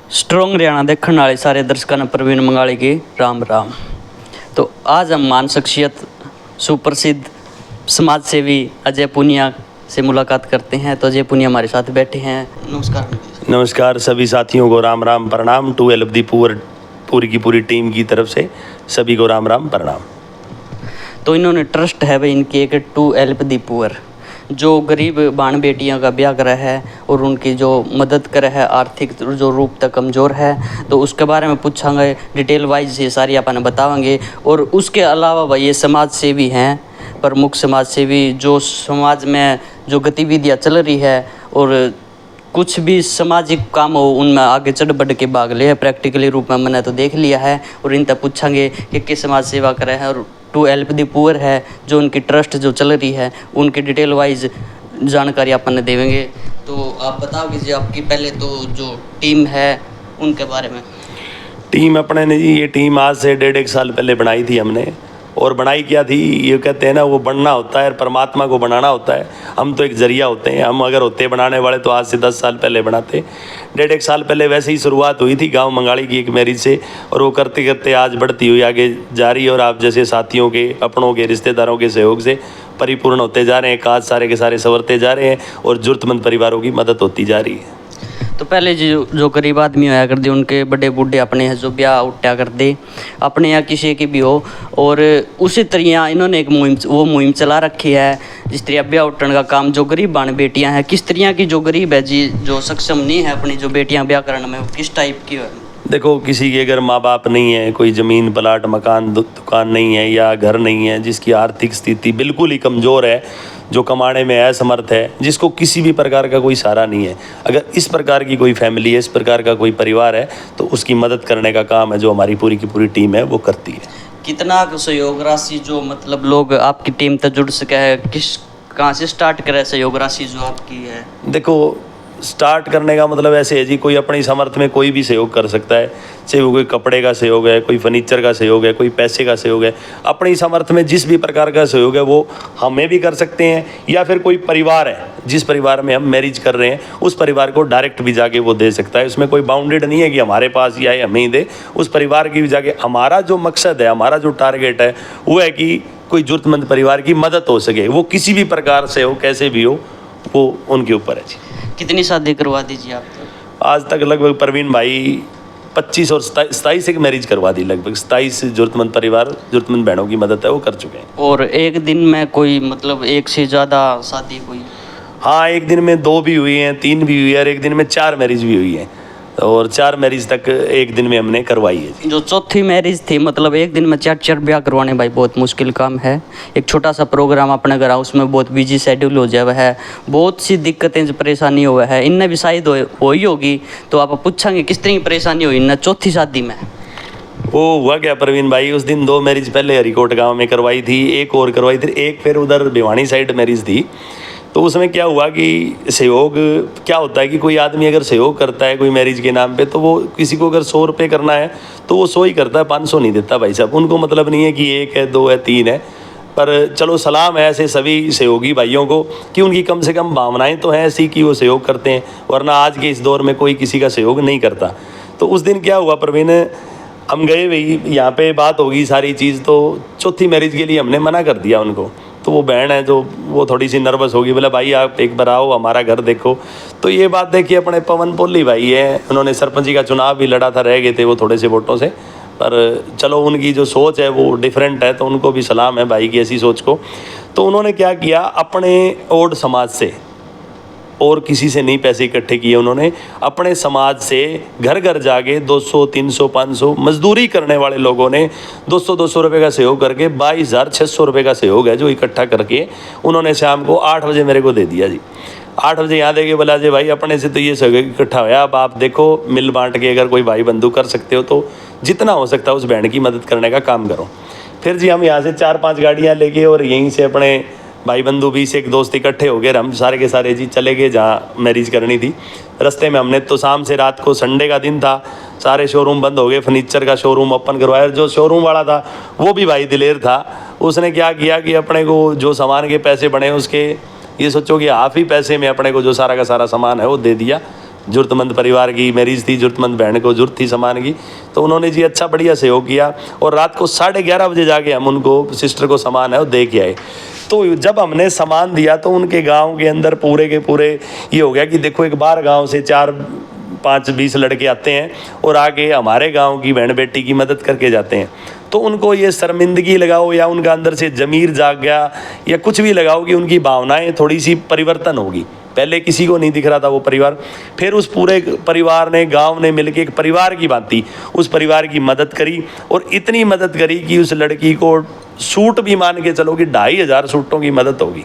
Strong Haryana देखने वाले सारे दर्शकों ने प्रवीण मंगाली की राम राम। तो आज हम मान शख्सियत सुप्रसिद्ध समाज सेवी अजय पुनिया से मुलाकात करते हैं। तो अजय पुनिया हमारे साथ बैठे हैं। नमस्कार। नमस्कार सभी साथियों को राम राम प्रणाम। 2 दी पूरी की पूरी टीम की तरफ से सभी को राम राम प्रणाम। तो इन्होंने ट्रस्ट है भाई इनकी एक 2 हेल्प दी पुअर, जो गरीब बाण बेटियां का ब्याह करा है और उनकी जो मदद करे है, आर्थिक जो रूप तक कमज़ोर है, तो उसके बारे में पूछांगे डिटेल वाइज, ये सारी अपन बतावांगे। और उसके अलावा भाई ये समाज सेवी हैं, प्रमुख समाज सेवी, जो समाज में जो गतिविधियाँ चल रही है और कुछ भी सामाजिक काम हो उनमें आगे चढ़ बढ़ के भाग ले है। प्रैक्टिकली रूप में मैंने तो देख लिया है और इन तक पूछांगे कि किस समाज सेवा करे है और 2 हेल्प दी पुअर है जो उनकी ट्रस्ट जो चल रही है उनकी डिटेल वाइज जानकारी अपन देंगे। तो आप बताओगे जी आपकी पहले तो जो टीम है उनके बारे में। टीम अपने ने जी, ये टीम आज से 1.5 साल पहले बनाई थी हमने। और बनाई क्या थी, ये कहते हैं ना, वो बनना होता है, परमात्मा को बनाना होता है। हम तो एक जरिया होते हैं। हम अगर होते बनाने वाले तो आज से 10 साल पहले बनाते। 1.5 साल पहले वैसे ही शुरुआत हुई थी गांव मंगाली की एक मैरिज से, और वो करते करते आज बढ़ती हुई आगे जा रही है। और आप जैसे साथियों के, अपनों के, रिश्तेदारों के सहयोग से परिपूर्ण होते जा रहे हैं। काज सारे के सारे संवरते जा रहे हैं और ज़रूरतमंद परिवारों की मदद होती जा रही है। तो पहले जो गरीब आदमी होया कर दे, उनके बड़े बूढ़े अपने हैं जो ब्याह उठा कर दे अपने या किसी की भी हो, और उसी तरह इन्होंने एक मुहिम चला रखी है जिस तरह ब्याह उठने का काम। जो गरीब बाण बेटियां हैं, किस तरह की जो गरीब है जी, जो सक्षम नहीं है अपनी जो बेटियां ब्याह करने में, किस टाइप की है? देखो, किसी के अगर माँ बाप नहीं है, कोई ज़मीन प्लाट मकान दुकान नहीं है या घर नहीं है, जिसकी आर्थिक स्थिति बिल्कुल ही कमज़ोर है, जो कमाने में असमर्थ है, जिसको किसी भी प्रकार का कोई सहारा नहीं है, अगर इस प्रकार की कोई फैमिली है, इस प्रकार का कोई परिवार है, तो उसकी मदद करने का काम है जो हमारी पूरी की पूरी टीम है वो करती है। कितना सहयोग राशि जो मतलब लोग आपकी टीम तक जुड़ सके है, कहाँ से स्टार्ट करे सहयोग राशि जो आपकी है? देखो, स्टार्ट करने का मतलब ऐसे है जी, कोई अपनी सामर्थ्य में कोई भी सहयोग कर सकता है। चाहे वो कोई कपड़े का सहयोग है, कोई फर्नीचर का सहयोग है, कोई पैसे का सहयोग है। अपनी सामर्थ्य में जिस भी प्रकार का सहयोग है वो हमें भी कर सकते हैं, या फिर कोई परिवार है जिस परिवार में हम मैरिज कर रहे हैं उस परिवार को डायरेक्ट भी जाके वो दे सकता है। उसमें कोई बाउंडेड नहीं है कि हमारे पास ही आए हमें ही दे। उस परिवार की भी जाके, हमारा जो मकसद है, हमारा जो टारगेट है वो है कि कोई ज़रूरतमंद परिवार की मदद हो सके। वो किसी भी प्रकार से हो, कैसे भी हो, वो उनके ऊपर है जी। कितनी शादी करवा दीजिए आप तो? आज तक लगभग प्रवीण भाई 25 और 27 एक मैरिज करवा दी। लगभग 27 ज़रूरतमंद परिवार, ज़रूरतमंद बहनों की मदद है वो कर चुके हैं। और एक दिन में कोई मतलब एक से ज़्यादा शादी हुई? हाँ, एक दिन में 2 भी हुई हैं, 3 भी हुई है, और एक दिन में 4 मैरिज भी हुई हैं। और 4 मैरिज तक एक दिन में हमने करवाई है। जो चौथी मैरिज थी, मतलब एक दिन में 4 ब्याह करवाने भाई बहुत मुश्किल काम है। एक छोटा सा प्रोग्राम अपने घर उसमें बहुत बिजी शेड्यूल हो जाए है, बहुत सी दिक्कतें परेशानी हुआ है। इनने भी शायद हो ही होगी, तो आप पूछेंगे किस तरह की परेशानी हुई इनने चौथी शादी में? वो हुआ क्या प्रवीण भाई, उस दिन 2 मैरिज पहले हरिकोट गाँव में करवाई थी, एक और करवाई थी, एक फिर उधर भिवानी साइड मैरिज थी। तो उसमें क्या हुआ कि सहयोग क्या होता है कि कोई आदमी अगर सहयोग करता है कोई मैरिज के नाम पे, तो वो किसी को अगर 100 रुपये करना है तो वो 100 ही करता है, 500 नहीं देता भाई साहब। उनको मतलब नहीं है कि 1 है, 2 है, 3 है। पर चलो, सलाम है ऐसे सभी सहयोगी भाइयों को कि उनकी कम से कम भावनाएं तो हैं ऐसी कि वो सहयोग करते हैं, वरना आज के इस दौर में कोई किसी का सहयोग नहीं करता। तो उस दिन क्या हुआ प्रवीण, हम गए भाई, यहाँ पे बात होगी सारी चीज़, तो चौथी मैरिज के लिए हमने मना कर दिया उनको। तो वो बहन है जो वो थोड़ी सी नर्वस होगी, बोला भाई आप एक बार आओ, हमारा घर देखो। तो ये बात देखिए, अपने पवन पोली भाई है, उन्होंने सरपंची का चुनाव भी लड़ा था, रह गए थे वो थोड़े से वोटों से, पर चलो उनकी जो सोच है वो डिफरेंट है, तो उनको भी सलाम है भाई की ऐसी सोच को। तो उन्होंने क्या किया, अपने ओड समाज से और किसी से नहीं पैसे इकट्ठे किए, उन्होंने अपने समाज से घर घर जाके 200, 300, 500 मजदूरी करने वाले लोगों ने 200 रुपये का सहयोग करके 22,600 रुपये का सहयोग है जो इकट्ठा करके उन्होंने शाम को 8 बजे मेरे को दे दिया जी। 8 बजे यहाँ देके बोला जी भाई अपने से तो ये सहयोग इकट्ठा होया, अब आप देखो मिल बांट के अगर कोई भाई बंधु कर सकते हो तो जितना हो सकता है उस बहन की मदद करने का काम करो। फिर जी हम यहाँ से 4-5 गाड़ियाँ लेके और यहीं से अपने भाई बंधु 20 एक दोस्त इकट्ठे हो गए, हम सारे के सारे जी चले गए जहाँ मैरिज करनी थी। रास्ते में हमने तो शाम से रात को, संडे का दिन था, सारे शोरूम बंद हो गए, फर्नीचर का शोरूम ओपन करवाया। जो शोरूम वाला था वो भी भाई दिलेर था, उसने क्या किया कि अपने को जो सामान के पैसे बने उसके, ये सोचो कि हाफ ही पैसे में अपने को जो सारा का सारा सामान है वो दे दिया। ज़रूरतमंद परिवार की मैरिज थी, ज़रूरतमंद बहन को ज़रूरत थी सामान की, तो उन्होंने जी अच्छा बढ़िया सहयोग किया और रात को 11:30 बजे जाके हम उनको सिस्टर को सामान है वो दे के आए। तो जब हमने सामान दिया तो उनके गांव के अंदर पूरे के पूरे ये हो गया कि देखो एक बार गांव से 4-5-20 लड़के आते हैं और आके हमारे गांव की बहन बेटी की मदद करके जाते हैं। तो उनको ये शर्मिंदगी लगाओ या उनका अंदर से ज़मीर जाग गया या कुछ भी लगाओ कि उनकी भावनाएं थोड़ी सी परिवर्तन होगी। पहले किसी को नहीं दिख रहा था वो परिवार, फिर उस पूरे परिवार ने, गांव ने मिलकर एक परिवार की भांति उस परिवार की मदद करी और इतनी मदद करी कि उस लड़की को सूट भी मान के चलो कि 2,500 सूटों की मदद होगी।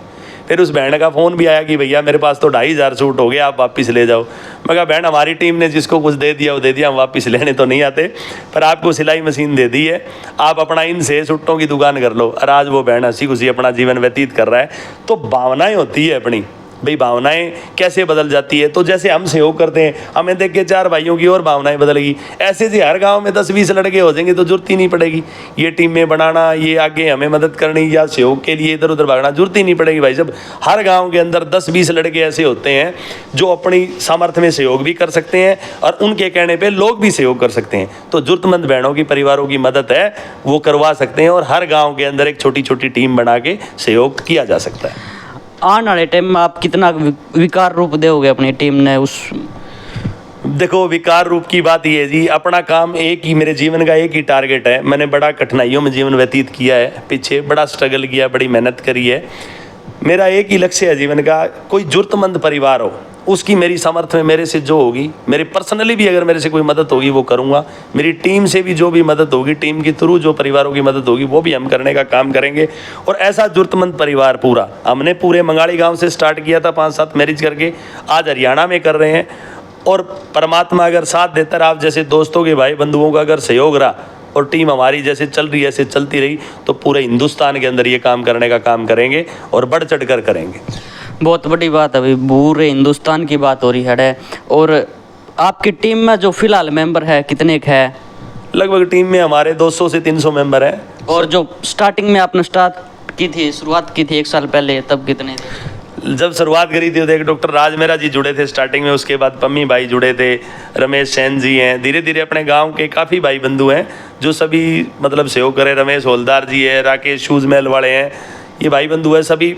फिर उस बहन का फ़ोन भी आया कि भैया मेरे पास तो 2,500 सूट हो गया, आप वापस ले जाओ। मैं कहा बहन हमारी टीम ने जिसको कुछ दे दिया वो दे दिया, हम वापस लेने तो नहीं आते, पर आपको सिलाई मशीन दे दी है, आप अपना इनसे सूटों की दुकान कर लो। और आज वो बहन हंसी खुशी अपना जीवन व्यतीत कर रहा है। तो भावनाएं होती है अपनी, भाई भावनाएं कैसे बदल जाती है। तो जैसे हम सहयोग करते हैं, हमें देख के 4 भाइयों की और भावनाएं बदलेगी। ऐसे जी हर गांव में 10-20 लड़के हो जाएंगे तो जरूरत ही नहीं पड़ेगी ये टीमें बनाना, ये आगे हमें मदद करनी या सहयोग के लिए इधर उधर भागना, जरूरत ही नहीं पड़ेगी भाई। जब हर गाँव के अंदर 10-20 लड़के ऐसे होते हैं जो अपनी सामर्थ्य में सहयोग भी कर सकते हैं और उनके कहने पर लोग भी सहयोग कर सकते हैं, तो जरूरतमंद बहनों की परिवारों की मदद है वो करवा सकते हैं और हर गाँव के अंदर एक छोटी छोटी टीम बना के सहयोग किया जा सकता है। आने वाले टाइम में आप कितना विकार रूप दोगे अपनी टीम ने उस? देखो विकार रूप की बात ये है जी, अपना काम एक ही, मेरे जीवन का एक ही टारगेट है। मैंने बड़ा कठिनाइयों में जीवन व्यतीत किया है, पीछे बड़ा स्ट्रगल किया, बड़ी मेहनत करी है। मेरा एक ही लक्ष्य है जीवन का, कोई ज़रूरतमंद परिवार हो उसकी मेरी सामर्थ्य में मेरे से जो होगी, मेरी पर्सनली भी अगर मेरे से कोई मदद होगी वो करूँगा। मेरी टीम से भी जो भी मदद होगी, टीम के थ्रू जो परिवारों की मदद होगी वो भी हम करने का काम करेंगे। और ऐसा ज़रूरतमंद परिवार पूरा हमने पूरे मंगाड़ी गांव से स्टार्ट किया था, 5-7 मैरिज करके, आज हरियाणा में कर रहे हैं। और परमात्मा अगर साथ देता रहा, आप जैसे दोस्तों के भाई बंधुओं का अगर सहयोग रहा और टीम हमारी जैसे चल रही है ऐसे चलती रही, तो पूरे हिंदुस्तान के अंदर ये काम करने का काम करेंगे और बढ़ चढ़ कर करेंगे। बहुत बड़ी बात है अभी पूरे हिंदुस्तान की बात हो रही है। और आपकी टीम में जो फिलहाल मेंबर है कितने का है? लगभग टीम में हमारे 200 से 300 मेंबर हैं। और जो स्टार्टिंग में आपने स्टार्ट की थी, शुरुआत की थी 1 साल पहले, तब कितने थे? जब शुरुआत करी थी तो एक डॉक्टर राज मेरा जी जुड़े थे स्टार्टिंग में, उसके बाद पम्मी भाई जुड़े थे, रमेश सैन जी हैं, धीरे धीरे अपने गांव के काफ़ी भाई बंधु हैं जो सभी मतलब सहयोग करें। रमेश होलदार जी है, राकेश शूज़ महल वाले हैं, ये भाई बंधु हैं, सभी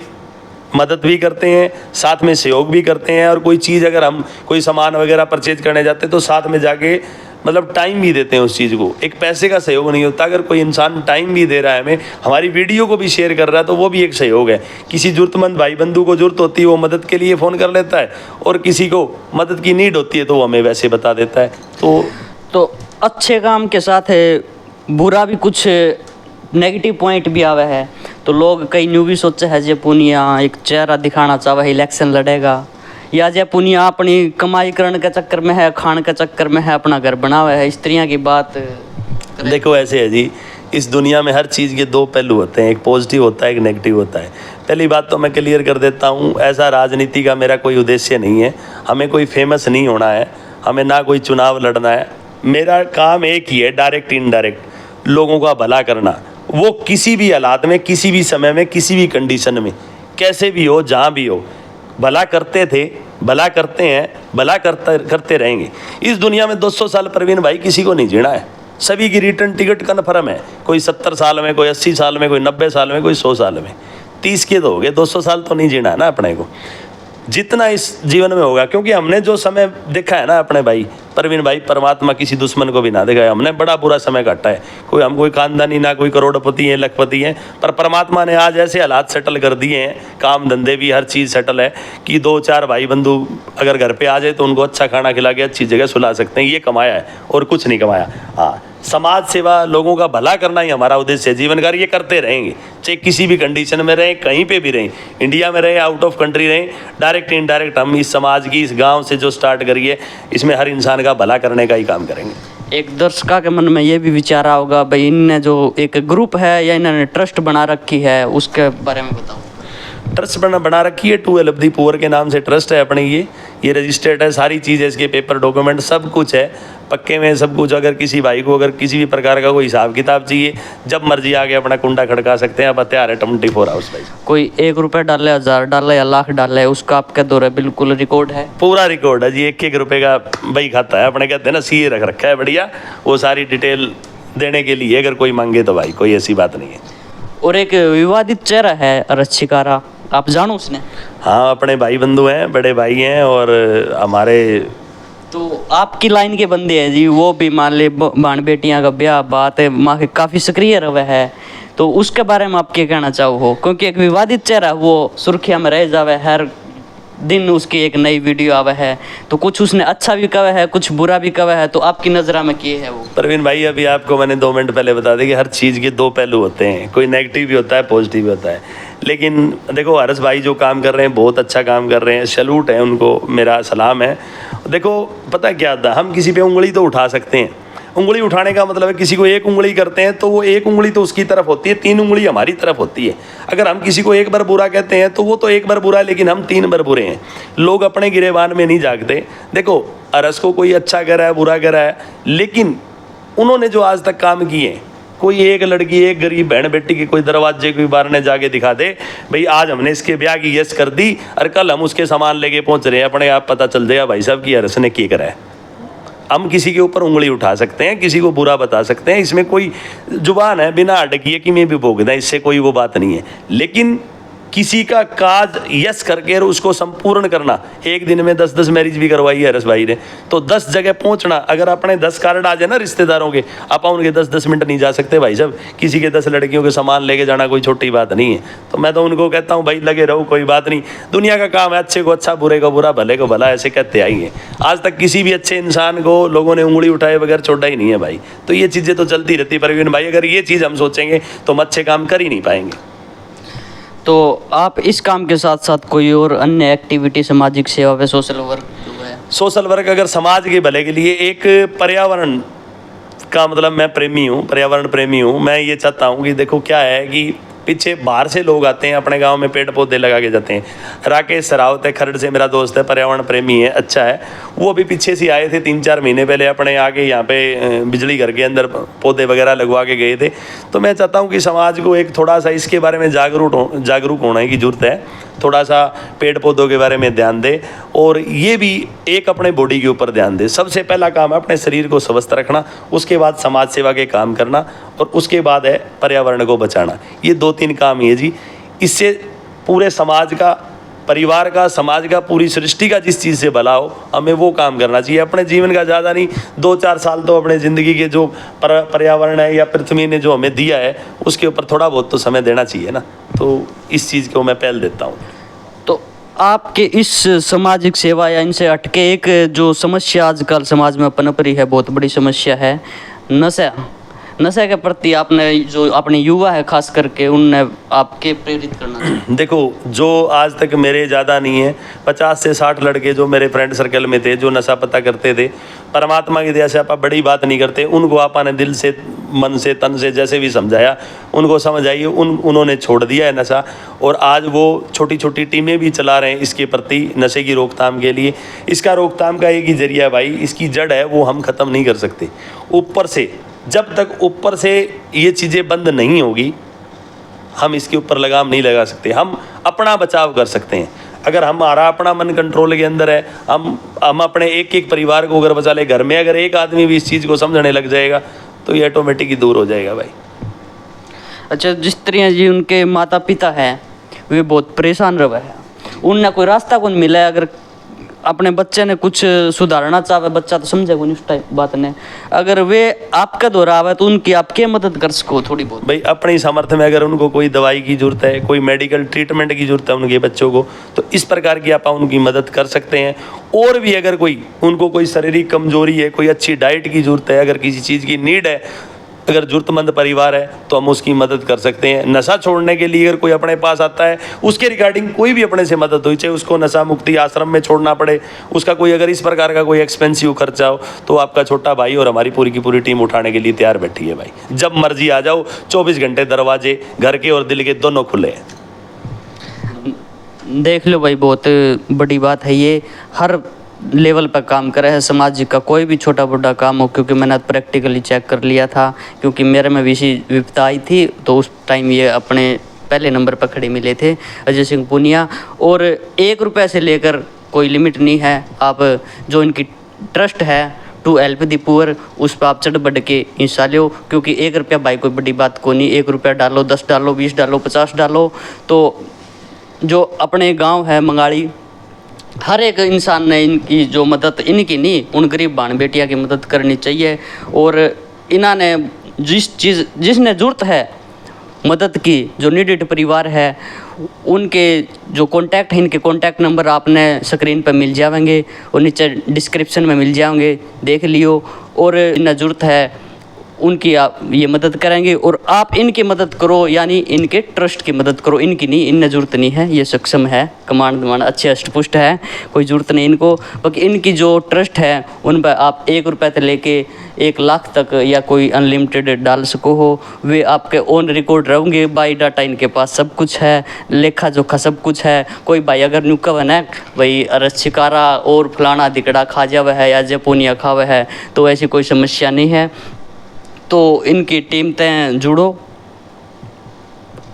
मदद भी करते हैं, साथ में सहयोग भी करते हैं। और कोई चीज़ अगर हम कोई सामान वगैरह परचेज करने जाते हैं तो साथ में जाके मतलब टाइम भी देते हैं उस चीज़ को। एक पैसे का सहयोग नहीं होता, अगर कोई इंसान टाइम भी दे रहा है हमें, हमारी वीडियो को भी शेयर कर रहा है, तो वो भी एक सहयोग है। किसी ज़रूरतमंद भाई बंधु को ज़रूरत होती है वो मदद के लिए फ़ोन कर लेता है, और किसी को मदद की नीड होती है तो वो हमें वैसे बता देता है। तो अच्छे काम के साथ है बुरा भी कुछ नेगेटिव पॉइंट भी आवे है। तो लोग कई न्यू भी सोचे है जे पुनिया एक चेहरा दिखाना चाहे इलेक्शन लड़ेगा, या जे पुनिया अपनी कमाई करने के चक्कर में है, खाने के चक्कर में है, अपना घर बनावे है, स्त्रियां की बात। देखो ऐसे है जी, इस दुनिया में हर चीज़ के 2 पहलू होते हैं, एक पॉजिटिव होता है, एक नेगेटिव होता है। पहली बात तो मैं क्लियर कर देता हूँ, ऐसा राजनीति का मेरा कोई उद्देश्य नहीं है, हमें कोई फेमस नहीं होना है, हमें ना कोई चुनाव लड़ना है। मेरा काम एक ही है, डायरेक्ट इनडायरेक्ट लोगों का भला करना। वो किसी भी हालात में, किसी भी समय में, किसी भी कंडीशन में, कैसे भी हो, जहाँ भी हो, भला करते थे, भला करते हैं, भला करते रहेंगे। इस दुनिया में 200 साल प्रवीण भाई किसी को नहीं जीना है, सभी की रिटर्न टिकट कन्फर्म है। कोई 70 साल में, कोई 80 साल में, कोई 90 साल में, कोई 100 साल में, 30 के तो हो गए, 200 साल तो नहीं जीना है ना अपने को, जितना इस जीवन में होगा। क्योंकि हमने जो समय देखा है ना अपने भाई प्रवीण भाई, परमात्मा किसी दुश्मन को भी ना देखा है, हमने बड़ा बुरा समय काटा है। हम कोई खानदानी ना कोई करोड़पति हैं, लखपति हैं, पर परमात्मा ने आज ऐसे हालात सेटल कर दिए हैं, काम धंधे भी हर चीज़ सेटल है कि 2-4 भाई बंधु अगर घर पे आ जाए तो उनको अच्छा खाना खिला के अच्छी जगह सुला सकते हैं। ये कमाया है और कुछ नहीं कमाया। हाँ, समाज सेवा, लोगों का भला करना ही हमारा उद्देश्य है जीवन का। ये करते रहेंगे, चाहे किसी भी कंडीशन में रहें, कहीं पे भी रहें, इंडिया में रहें, आउट ऑफ कंट्री रहें, डायरेक्ट इनडायरेक्ट हम इस समाज की, इस गांव से जो स्टार्ट करिए, इसमें हर इंसान का भला करने का ही काम करेंगे। एक दर्शका के मन में ये भी विचार होगा भाई इनने जो एक ग्रुप है या इन्होंने ट्रस्ट बना रखी है उसके बारे में बताओ। ट्रस्ट बना रखी है, 2 एल्प दी पुअर के नाम से ट्रस्ट है अपने, ये रजिस्टर्ड है, सारी चीज़ इसके पेपर डॉक्यूमेंट सब कुछ है पक्के में सब कुछ। अगर किसी भाई को अगर किसी भी प्रकार का कोई हिसाब किताब चाहिए, जब मर्जी आके अपना कुंडा खड़का सकते हैं। अब हथियार है 24 आवर्स भाई। कोई 1 रुपये डाले, 1000 डाले या लाख डाले, उसका आपका दौरा बिल्कुल रिकॉर्ड है? पूरा रिकॉर्ड है जी, 1-1 रुपये का भाई खाता है अपने, कहते हैं ना सीए रख रखा है बढ़िया, वो सारी डिटेल देने के लिए अगर कोई मांगे तो भाई कोई ऐसी बात नहीं है। और एक विवादित चेहरा है अरस छिकारा, आप जानो उसने? हाँ, अपने भाई बंधु हैं, बड़े भाई हैं और हमारे। तो आपकी लाइन के बंदे हैं जी, वो भी मान ले बाण बेटियां का ब्याह बात है माँ के काफ़ी सक्रिय रहे है, तो उसके बारे में आप क्या कहना चाहो हो? क्योंकि एक विवादित चेहरा वो सुर्खिया में रह जावे, हर दिन उसकी एक नई वीडियो आवे है, तो कुछ उसने अच्छा भी कहा है, कुछ बुरा भी कहा है, तो आपकी नज़र में क्या है वो? प्रवीण भाई, अभी आपको मैंने 2 मिनट पहले बता दिया कि हर चीज़ के 2 पहलू होते हैं, कोई नेगेटिव भी होता है, पॉजिटिव भी होता है। लेकिन देखो हरस भाई जो काम कर रहे हैं बहुत अच्छा काम कर रहे हैं, सैल्यूट है उनको, मेरा सलाम है। देखो पता क्या था, हम किसी पे उंगली तो उठा सकते हैं, उंगली उठाने का मतलब है किसी को 1 उंगली करते हैं तो वो 1 उंगली तो उसकी तरफ होती है, 3 उंगली हमारी तरफ होती है। अगर हम किसी को 1 बार बुरा कहते हैं तो वो तो 1 बार बुरा है, लेकिन हम 3 बार बुरे हैं। लोग अपने गिरेबान में नहीं जागते। देखो अरस को कोई अच्छा कर रहा है, बुरा कर रहा है, लेकिन उन्होंने जो आज तक काम किए, कोई एक लड़की, एक गरीब बहन बेटी के कोई दरवाजे के बाहर ने जाके दिखा दे भाई आज हमने इसके ब्याह की यस कर दी और कल हम उसके सामान लेके पहुंच रहे हैं, अपने आप पता चल जाएगा भाई साहब कि अरस ने क्या करा है। हम किसी के ऊपर उंगली उठा सकते हैं, किसी को बुरा बता सकते हैं, इसमें कोई जुबान है बिना अटकिए कि मैं भी भोग दें, इससे कोई वो बात नहीं है। लेकिन किसी का काज यस करके उसको संपूर्ण करना, एक दिन में 10-10 मैरिज भी करवाई है हरस भाई ने, तो 10 जगह पहुंचना। अगर अपने 10 कार्ड आ जाए ना रिश्तेदारों के, आप उनके 10-10 मिनट नहीं जा सकते भाई साहब। किसी के 10 लड़कियों के सामान लेके जाना कोई छोटी बात नहीं है। तो मैं तो उनको कहता हूँ भाई लगे रहो, कोई बात नहीं, दुनिया का काम है, अच्छे को अच्छा, बुरे को बुरा, भले को भला, ऐसे कहते आएंगे। आज तक किसी भी अच्छे इंसान को लोगों ने उंगली उठाए बगैर छोड़ा ही नहीं है भाई। तो ये चीज़ें तो चलती रहती परवीन भाई, अगर ये चीज़ हम सोचेंगे तो हम अच्छे काम कर ही नहीं पाएंगे। तो आप इस काम के साथ साथ कोई और अन्य एक्टिविटी, सामाजिक सेवा व सोशल वर्क जो है? सोशल वर्क अगर समाज के भले के लिए, एक पर्यावरण का मतलब मैं प्रेमी हूँ, पर्यावरण प्रेमी हूँ। मैं ये चाहता हूँ कि देखो क्या है कि पीछे बाहर से लोग आते हैं, अपने गांव में पेड़ पौधे लगा के जाते हैं। राकेश सरावत है, खरड़ से मेरा दोस्त है, पर्यावरण प्रेमी है, अच्छा है। वो भी पीछे से आए थे 3-4 महीने पहले, अपने आके यहाँ पे बिजली घर के अंदर पौधे वगैरह लगवा के गए थे। तो मैं चाहता हूँ कि समाज को एक थोड़ा सा इसके बारे में जागरूक होने की ज़रूरत है, थोड़ा सा पेड़ पौधों के बारे में ध्यान दे, और ये भी एक अपने बॉडी के ऊपर ध्यान दे। सबसे पहला काम है अपने शरीर को स्वस्थ रखना, उसके बाद समाज सेवा के काम करना, और उसके बाद है पर्यावरण को बचाना। ये 2-3 काम ही है जी। इससे पूरे समाज का, परिवार का, समाज का, पूरी सृष्टि का जिस चीज़ से भला हो, हमें वो काम करना चाहिए। अपने जीवन का ज़्यादा नहीं, 2-4 साल तो अपने ज़िंदगी के जो पर्यावरण है या पृथ्वी ने जो हमें दिया है उसके ऊपर थोड़ा बहुत तो समय देना चाहिए ना। तो इस चीज़ को मैं पहल देता हूँ। तो आपके इस सामाजिक सेवा या इनसे हटके एक जो समस्या आजकल समाज में पनप रही है, बहुत बड़ी समस्या है, नशे के प्रति आपने जो अपने युवा है खास करके, उनने आपके प्रेरित करना चाहिए। देखो जो आज तक मेरे ज़्यादा नहीं है, 50 से 60 लड़के जो मेरे फ्रेंड सर्कल में थे जो नशा पता करते थे, परमात्मा की दया से आप बड़ी बात नहीं करते, उनको आपने दिल से, मन से, तन से जैसे भी समझाया, उनको समझ आइए, उन्होंने छोड़ दिया है नशा। और आज वो छोटी छोटी टीमें भी चला रहे हैं इसके प्रति, नशे की रोकथाम के लिए। इसका रोकथाम का एक ही जरिया भाई, इसकी जड़ है वो हम ख़त्म नहीं कर सकते। ऊपर से, जब तक ऊपर से ये चीज़ें बंद नहीं होगी, हम इसके ऊपर लगाम नहीं लगा सकते। हम अपना बचाव कर सकते हैं अगर हमारा अपना मन कंट्रोल के अंदर है। हम अपने एक परिवार को अगर बचा ले, घर में अगर एक आदमी भी इस चीज़ को समझने लग जाएगा तो ये ऑटोमेटिक ही दूर हो जाएगा भाई। अच्छा, जिस तरह जी उनके माता पिता हैं वे बहुत परेशान रहे हैं, उनने कोई रास्ता कौन मिला है? अगर अपने बच्चे ने कुछ सुधारना चाहे, बच्चा तो समझेगा नहीं उस टाइप बात ने, अगर वे आपका दौरा आवे तो उनकी आप क्या मदद कर सको थोड़ी बहुत? भाई अपनी सामर्थ्य में अगर उनको कोई दवाई की जरूरत है, कोई मेडिकल ट्रीटमेंट की जरूरत है उनके बच्चों को, तो इस प्रकार की आप उनकी मदद कर सकते हैं। और भी अगर उनको कोई शारीरिक कमजोरी है, कोई अच्छी डाइट की जरूरत है, अगर किसी चीज़ की नीड है, अगर ज़रूरतमंद परिवार है तो हम उसकी मदद कर सकते हैं। नशा छोड़ने के लिए अगर कोई अपने पास आता है, उसके रिगार्डिंग कोई भी अपने से मदद हुई, चाहे उसको नशा मुक्ति आश्रम में छोड़ना पड़े, उसका कोई अगर इस प्रकार का कोई एक्सपेंसिव खर्चा हो, तो आपका छोटा भाई और हमारी पूरी की पूरी टीम उठाने के लिए तैयार बैठी है भाई। जब मर्जी आ जाओ, 24 घंटे दरवाजे घर के और दिल के दोनों खुले हैं। देख लो भाई, बहुत बड़ी बात है ये। हर लेवल पर काम करे है समाज का, कोई भी छोटा बड़ा काम हो, क्योंकि मैंने प्रैक्टिकली चेक कर लिया था, क्योंकि मेरे में भी इसी विपदा आई थी। तो उस टाइम ये अपने पहले नंबर पर खड़े मिले थे, अजय सिंह पुनिया। और 1 रुपये से लेकर कोई लिमिट नहीं है। आप जो इनकी ट्रस्ट है टू हेल्प दी पुअर, उस पर आप चढ़ बढ़ के हिस्सा लो, क्योंकि 1 रुपया भाई कोई बड़ी बात को नहीं। 1 रुपया डालो, 10 डालो, 20 डालो, 50 डालो। तो जो अपने गांव है मंगाड़ी, हर एक इंसान ने इनकी जो मदद, इनकी नहीं, उन गरीब बहन बेटियां की मदद करनी चाहिए। और इन्होंने जिसने ज़रूरत है मदद की, जो नीडेड परिवार है, उनके जो कॉन्टैक्ट है, इनके कॉन्टैक्ट नंबर आपने स्क्रीन पर मिल जाएंगे और नीचे डिस्क्रिप्शन में मिल जाएंगे, देख लियो। और इन्हें ज़रूरत है उनकी आप ये मदद करेंगे, और आप इनकी मदद करो, यानी इनके ट्रस्ट की मदद करो, इनकी नहीं। इन्हें ज़रूरत नहीं है, ये सक्षम है, कमांड दमांड अच्छे अष्टपुष्ट है, कोई ज़रूरत नहीं इनको। बाकी इनकी जो ट्रस्ट है उन पर आप 1 रुपये से लेके 1 लाख तक या कोई अनलिमिटेड डाल सको हो। वे आपके ऑन रिकॉर्ड रहेंगे, बाई डाटा इनके पास सब कुछ है, लेखा जोखा सब कुछ है। कोई भाई अगर नुका बना भाई अरस शिकारा और फलाना दिकड़ा खा जावा है या जपूनिया खावा है, तो ऐसी कोई समस्या नहीं है। तो इनकी टीम तय जुड़ो,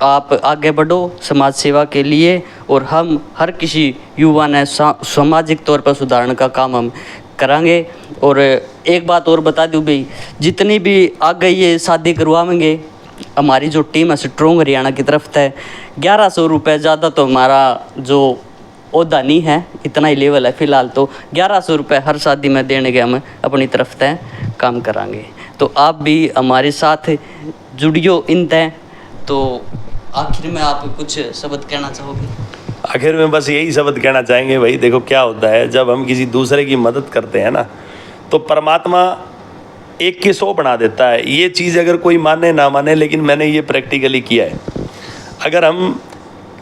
आप आगे बढ़ो समाज सेवा के लिए। और हम हर किसी युवा ने सामाजिक तौर पर सुधारने का काम हम करांगे। और एक बात और बता दूं भाई, जितनी भी आगे ये शादी करवाएंगे, हमारी जो टीम है स्ट्रॉन्ग हरियाणा की तरफ से 1100 रुपये, ज़्यादा तो हमारा जो ओहदा नहीं है, इतना ही लेवल है फ़िलहाल। तो 1100 रुपये हर शादी में देने के हम अपनी तरफ से काम करांगे। तो आप भी हमारे साथ जुड़ियो इन तय। तो आखिर में आप कुछ शब्द कहना चाहोगे? आखिर में बस यही शब्द कहना चाहेंगे भाई, देखो क्या होता है जब हम किसी दूसरे की मदद करते हैं ना, तो परमात्मा 1 के 100 बना देता है। ये चीज़ अगर कोई माने ना माने, लेकिन मैंने ये प्रैक्टिकली किया है। अगर हम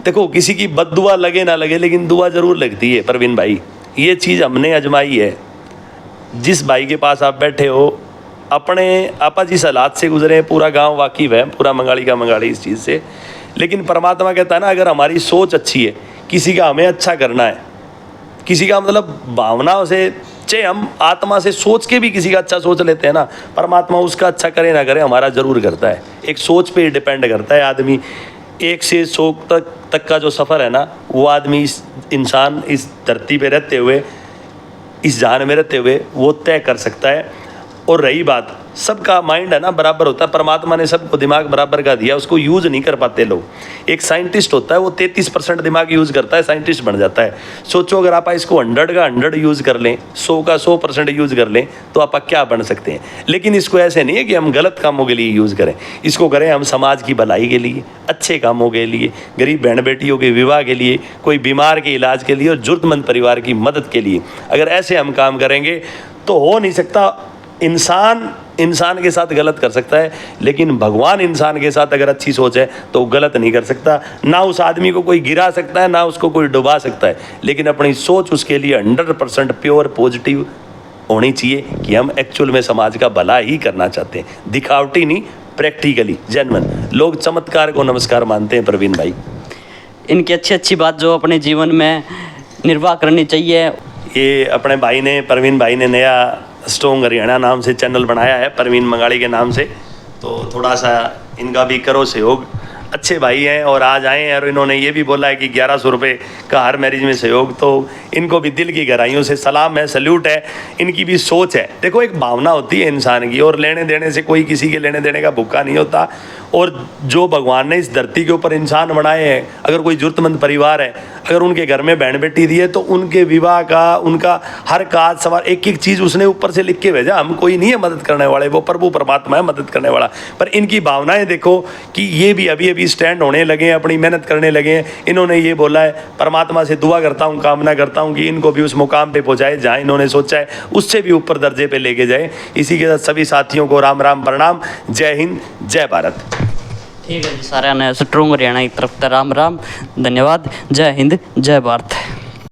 देखो किसी की बद्दुआ लगे ना लगे, लेकिन दुआ ज़रूर लगती है परवीन भाई, ये चीज़ हमने आजमाई है। जिस भाई के पास आप बैठे हो, अपने आपा जिस हालात से गुजरे हैं, पूरा गांव वाकिफ़ है, पूरा मंगाड़ी का मंगाड़ी इस चीज़ से। लेकिन परमात्मा कहता है ना, अगर हमारी सोच अच्छी है, किसी का हमें अच्छा करना है, किसी का मतलब भावनाओं से, चाहे हम आत्मा से सोच के भी किसी का अच्छा सोच लेते हैं ना, परमात्मा उसका अच्छा करे ना करे हमारा ज़रूर करता है। एक सोच पे डिपेंड करता है आदमी। 1 से 100 तक का जो सफ़र है ना, वो आदमी, इस इंसान इस धरती पे रहते हुए, इस जहान में रहते हुए वो तय कर सकता है। और रही बात, सबका माइंड है ना बराबर होता है, परमात्मा ने सबको दिमाग बराबर का दिया, उसको यूज़ नहीं कर पाते लोग। एक साइंटिस्ट होता है, वो 33% दिमाग यूज़ करता है, साइंटिस्ट बन जाता है। सोचो अगर आप इसको 100 का 100 यूज़ कर लें, 100 का 100% यूज़ कर लें, तो आप क्या बन सकते हैं। लेकिन इसको ऐसे नहीं है कि हम गलत कामों के लिए यूज़ करें, इसको करें हम समाज की भलाई के लिए, अच्छे कामों के लिए, गरीब बहन बेटियों के विवाह के लिए, कोई बीमार के इलाज के लिए और ज़रूरतमंद परिवार की मदद के लिए। अगर ऐसे हम काम करेंगे तो हो नहीं सकता। इंसान के साथ गलत कर सकता है, लेकिन भगवान इंसान के साथ अगर अच्छी सोच है तो गलत नहीं कर सकता। ना उस आदमी को कोई गिरा सकता है, ना उसको कोई डुबा सकता है, लेकिन अपनी सोच उसके लिए 100% प्योर पॉजिटिव होनी चाहिए कि हम एक्चुअल में समाज का भला ही करना चाहते हैं, दिखावटी नहीं, प्रैक्टिकली जेन्युइन। लोग चमत्कार को नमस्कार मानते हैं प्रवीण भाई। इनकी अच्छी बात जो अपने जीवन में निर्वाह करनी चाहिए। ये अपने भाई ने, प्रवीण भाई ने नया स्ट्रॉन्ग हरियाणा नाम से चैनल बनाया है, परवीन मंगाड़ी के नाम से। तो थोड़ा सा इनका भी करो सहयोग, अच्छे भाई हैं और आज आए हैं। और इन्होंने ये भी बोला है कि 1100 रुपये का हर मैरिज में सहयोग, तो इनको भी दिल की गहराइयों से सलाम है, सल्यूट है। इनकी भी सोच है, देखो एक भावना होती है इंसान की, और लेने देने से कोई किसी के लेने देने का भूखा नहीं होता। और जो भगवान ने इस धरती के ऊपर इंसान बनाए हैं, अगर कोई ज़रूरतमंद परिवार है, अगर उनके घर में बहन बेटी दी है, तो उनके विवाह का, उनका हर काज सवाल, एक एक चीज़ उसने ऊपर से लिख के भेजा। हम कोई नहीं है मदद करने वाले, वो प्रभु परमात्मा है मदद करने वाला। पर इनकी भावनाएं देखो कि ये भी अभी स्टैंड होने लगे हैं, अपनी मेहनत करने लगे हैं। इन्होंने ये बोला है, परमात्मा से दुआ करता हूँ, कामना करता हूँ कि इनको भी उस मुकाम पे पहुँचाए जहाँ इन्होंने सोचा है, उससे भी ऊपर दर्जे पे लेके जाए। इसी के साथ सभी साथियों को राम राम प्रणाम, जय हिंद जय भारत। ठीक है जी, सारे ने स्ट्रॉन्ग हरियाणा की तरफ से राम राम, धन्यवाद, जय हिंद जय भारत।